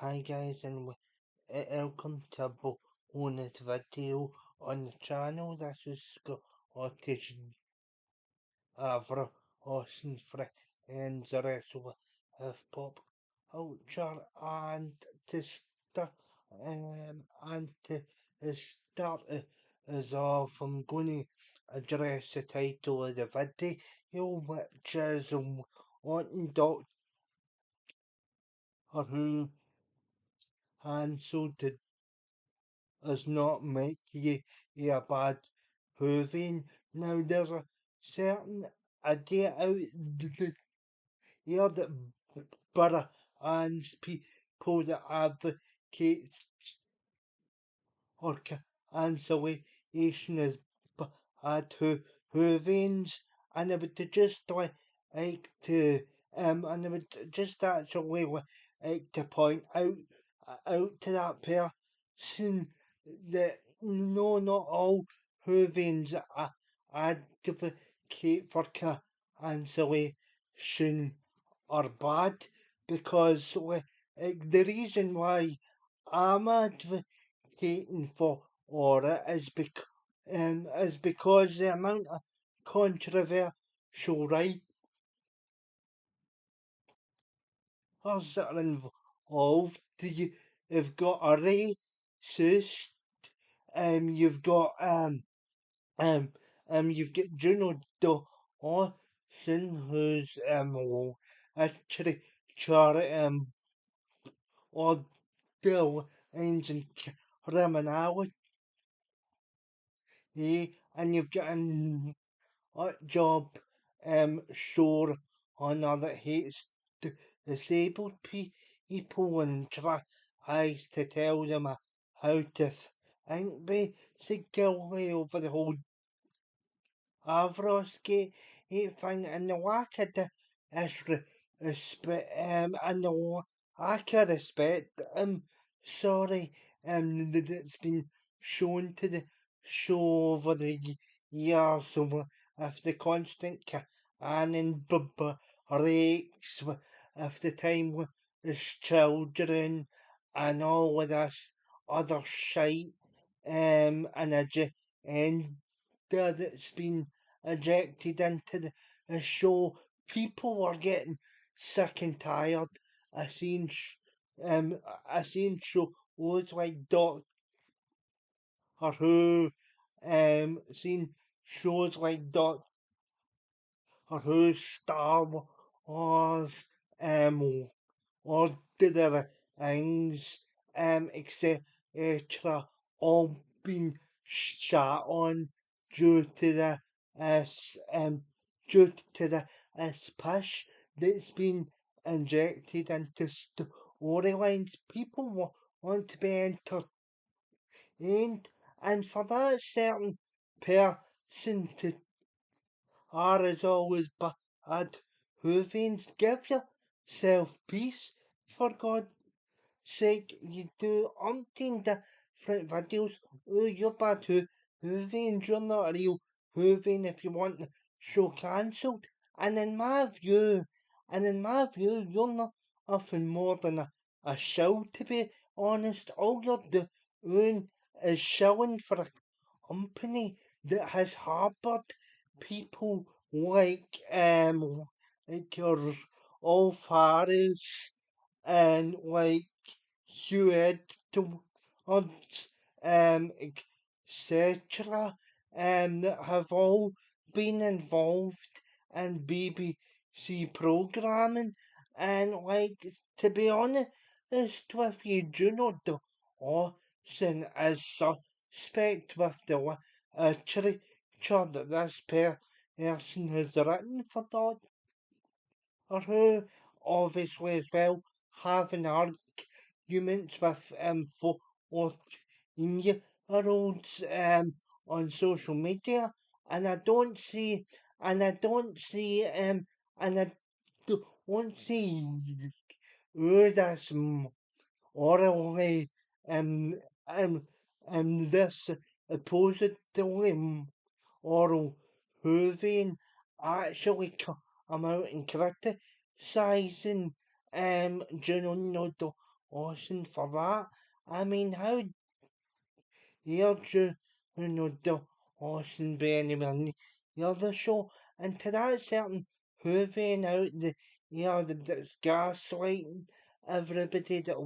Hi guys, and welcome to a bonus video on the channel. This is Scottish Avra Austin for and the rest of pop culture and to start and to start as off, I'm going to address the title of the video, which is wanting Doctor Who cancelled does not make you a bad Whovian. Now, there's a certain idea out here that Borough and people that advocate or cancellation is bad Whovians, and I would just like to and I would just actually like to point out to that person that no, not all Whovians advocate for cancellation are bad, because the reason why I'm advocating for it is because the amount of controversial writers that are involved. You've got a racist, you've got you've got Juno Dawson, who's actually charity or bill ends in criminality, and you've got a job sure on other hates disabled people and tries to tell them how to think basically over the whole Avroski thing, and the lack of respect and the lack of respect sorry that's been shown to the show over the years of the constant and breaks of the time as children and all of this other shite and that's been ejected into the show. People are getting sick and tired of seeing shows like Doctor Who, seeing shows like Doctor Who, Star Wars, or the other things, etc., all been shot on due to the due to the push that's been injected into storylines. People want to be entertained, and for that certain person to are as always bad Whovians, give yourself peace, for God's sake. You do umpteen different videos. Oh, you're bad Whovians, you're not a real Whovian if you want the show cancelled. And in my view, you're not nothing more than a show, to be honest. All you're doing is shilling for a company that has harbored people like your all Faris and like Hugh Edwards, etc., that have all been involved in BBC programming. And like, to be honest with you, Juno Dawson is suspect with the literature that this person has written for Doctor Who, obviously as well, having arguments with 14-year-olds on social media, and I don't see, and I don't see, and I don't see who this orally um, this supposedly oral Whovian actually come out and criticising Juno awesome for that. I mean, how dare you the awesome be anywhere near the show? And to that certain Whovian out that's gaslighting everybody that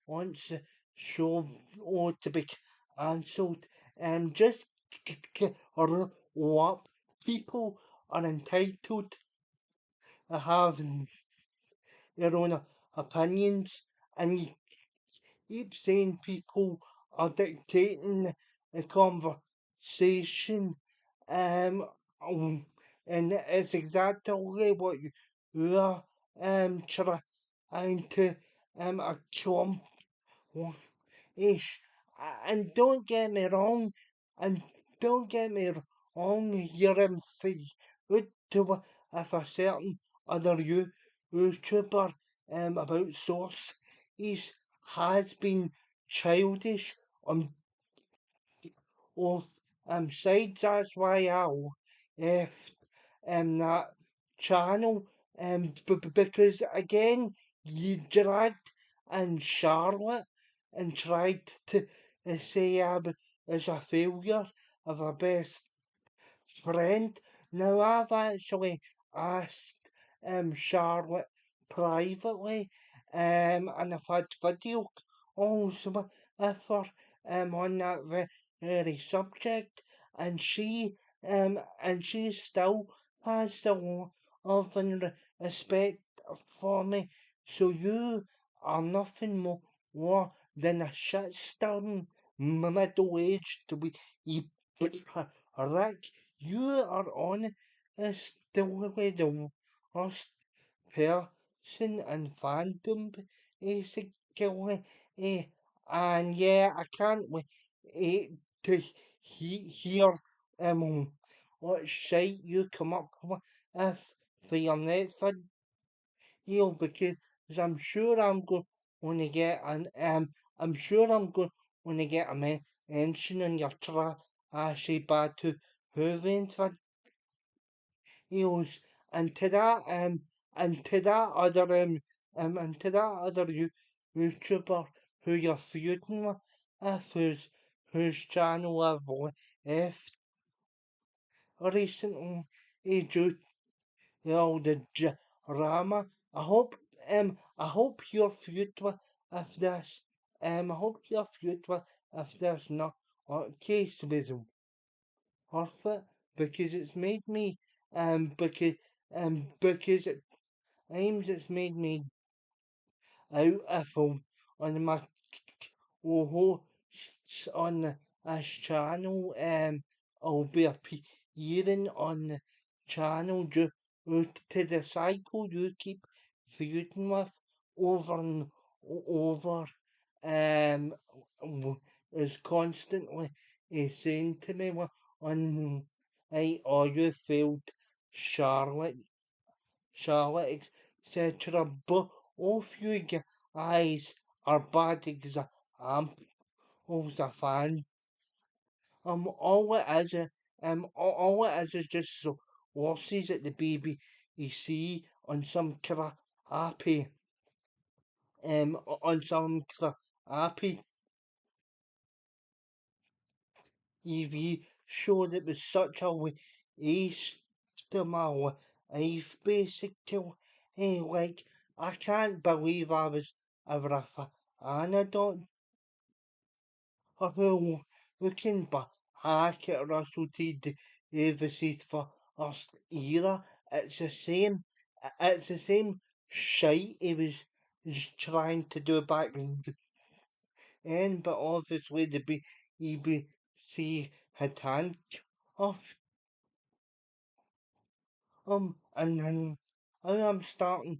wants the show to be cancelled. Just or what people are entitled to have their own opinions, and you keep saying people are dictating the conversation, um, um, and it's exactly what you are trying to accomplish. And don't get me wrong, and don't get me wrong, you're good to if a certain other YouTuber about source has been childish on both sides. That's why I left that channel, because again you dragged and Charlotte and tried to say I was a failure of a best friend. Now I've actually asked Charlotte privately, and I've had video calls with her on that very subject, and she still has the love and respect for me. So you are nothing more than a shit stirring middle aged Rick. You are honestly the worst person in fandom, basically. Eh, and yeah, I can't wait to hear what shite you come up with for your next video, because I'm sure I'm going to get I'm sure I'm going to get a mention on your trashy bad to Hoovians videos, and to that and to that other YouTuber who you're feuding with, whose channel I've left recently, due to all the drama. I hope you're feud with if this I hope you're feud with if there's not a case with worth it, because it's made me because at times it's made me out of on my hosts on this channel. I'll be appearing on the channel due to the cycle you keep feuding with over and over. Um, is constantly saying to me on oh, you failed Charlotte, Charlotte, etc. But both you guys are bad examples of fan. All it is, all it is just so losses at the BBC on some crappy, on some crappy TV show that was such a waste of my life, basically. Like, I can't believe I was ever a fan of looking back at Russell T Davis's first era. It's the same. It's the same shite he was just trying to do back then, but obviously the BBC had hand off and then I am starting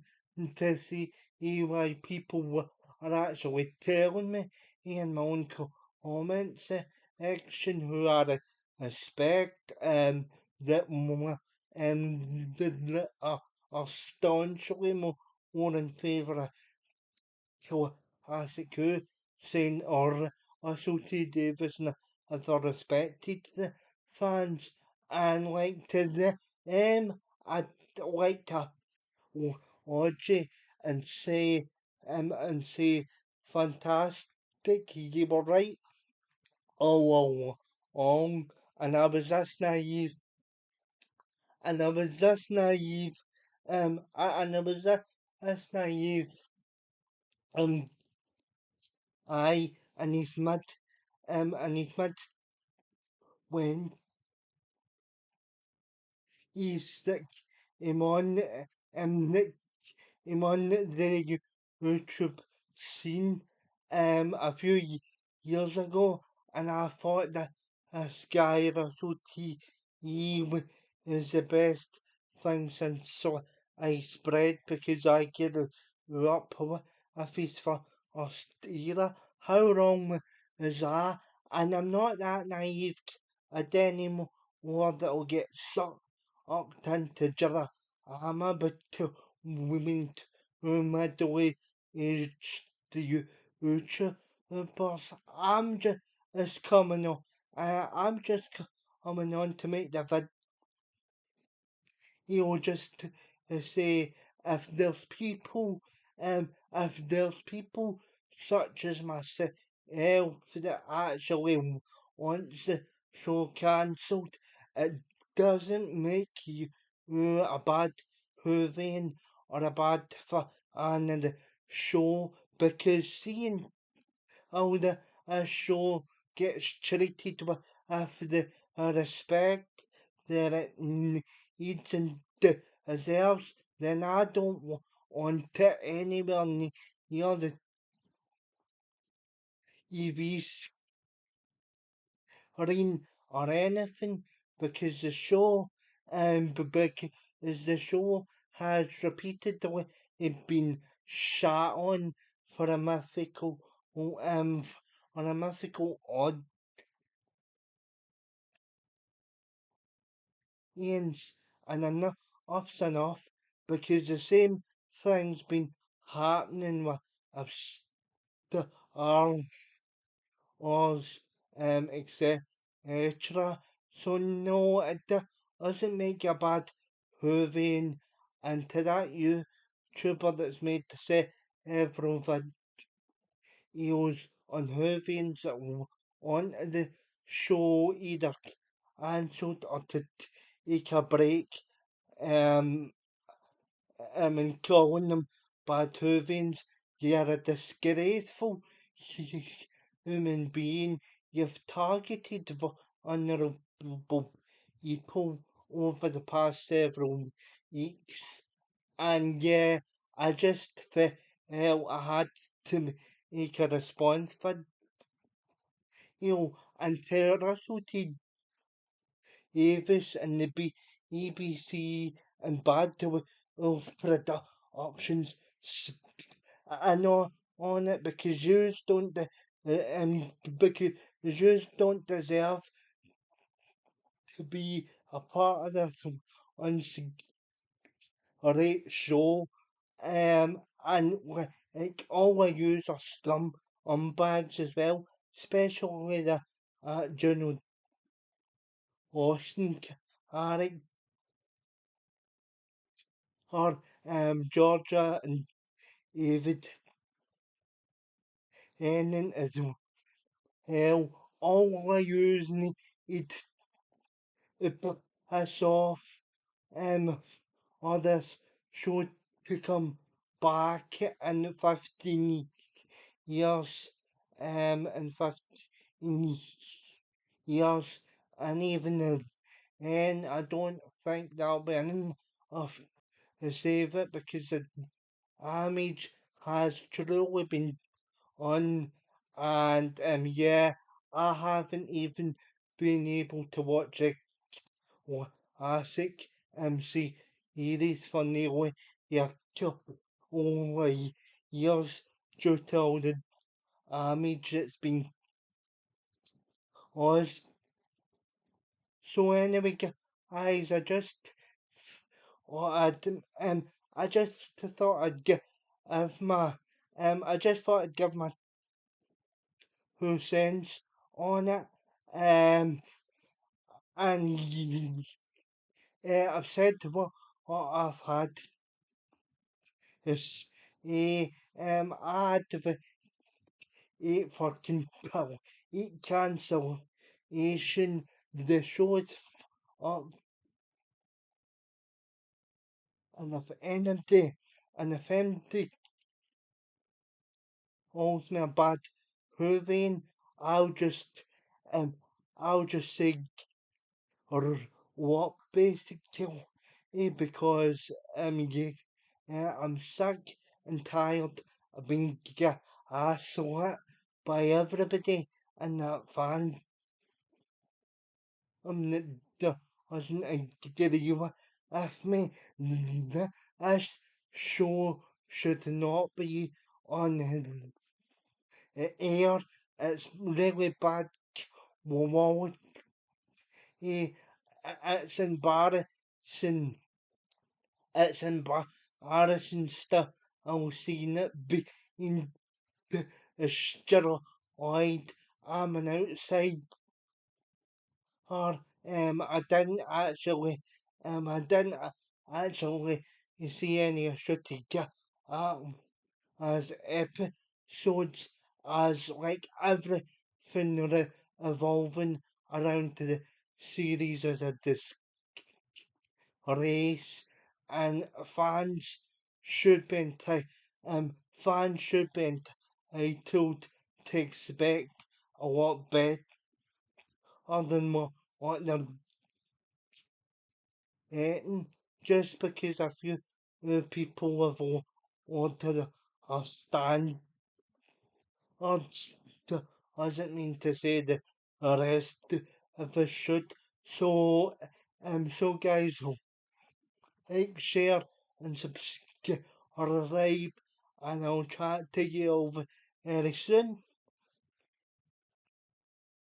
to see why people are actually telling me in my own comments section, who I respect, that that are staunchly more in favour of classic who saying or Russell T Davis and other respected the fans, and like to them I'd like to Audrey and say fantastic. You were right all along, and I was just naive, and I was just naive, and I was just naive, um, I and his mid when he's sick, him on, Nick him on the YouTube scene a few years ago, and I thought that this guy Russell is the best thing since sliced bread because I get up if he's for Australia. How wrong is that? And I'm not that naive anymore that'll get sucked up into drama, but to women who middle aged YouTubers. Just coming on. I'm just coming on to make the just to say if there's people such as myself that actually wants the show cancelled, it doesn't make you a bad Whovian or a bad fan of the show because seeing how the show gets treated with the respect that it needs and deserves, then I don't want it anywhere near the TV screen or anything because because the show has repeatedly been shot on for a mythical on a mythical audience and enough's enough because the same thing's been happening with Star Wars, etc. So no, it doesn't make a bad Whovian, and to that YouTuber that's made several videos on Whovians that want the show either cancelled or to take a break, um, and calling them bad Whovians, you're a disgraceful human being. You've targeted vulnerable people over the past several weeks, and yeah, I just felt I had to make a response for and tell Russell T Davis and the BBC and bad to of productions. I know on it because yous don't because yous don't deserve to be a part of this great show. And like all I use are scum bags as well, especially the General Austin character or Georgia and David Henning as well. All I use need to piss off others should to come back in 15 years in 15 years and even then I don't think that'll be enough to save it because the damage has truly been on and yeah I haven't even been able to watch a classic series for nearly a couple of years due to all the damage that's been caused. So anyway, guys, I just thought I'd give my I just thought I'd give my 2 cents on it. Um, and I've said what I've had is I had for compel, cancellation, the shows up and if anything, and if anything owes me a bad Whovian, I'll just, um, I'll just say, or what basically, because, yeah, I'm sick and tired of being gaslit by everybody and that fan that doesn't agree with me. This show should not be on air. It's really bad quality. It's embarrassing. It's embarrassing stuff. I've seen it being destroyed. I'm an outside or I didn't actually see any strategy as episodes as like everything evolving around the series as a disgrace and should be fans should be entitled to expect a lot better than what they're getting just because a few people have wanted a stand doesn't mean to say the rest of us should. So, so guys, like, share, and subscribe, and I'll chat to you over very soon.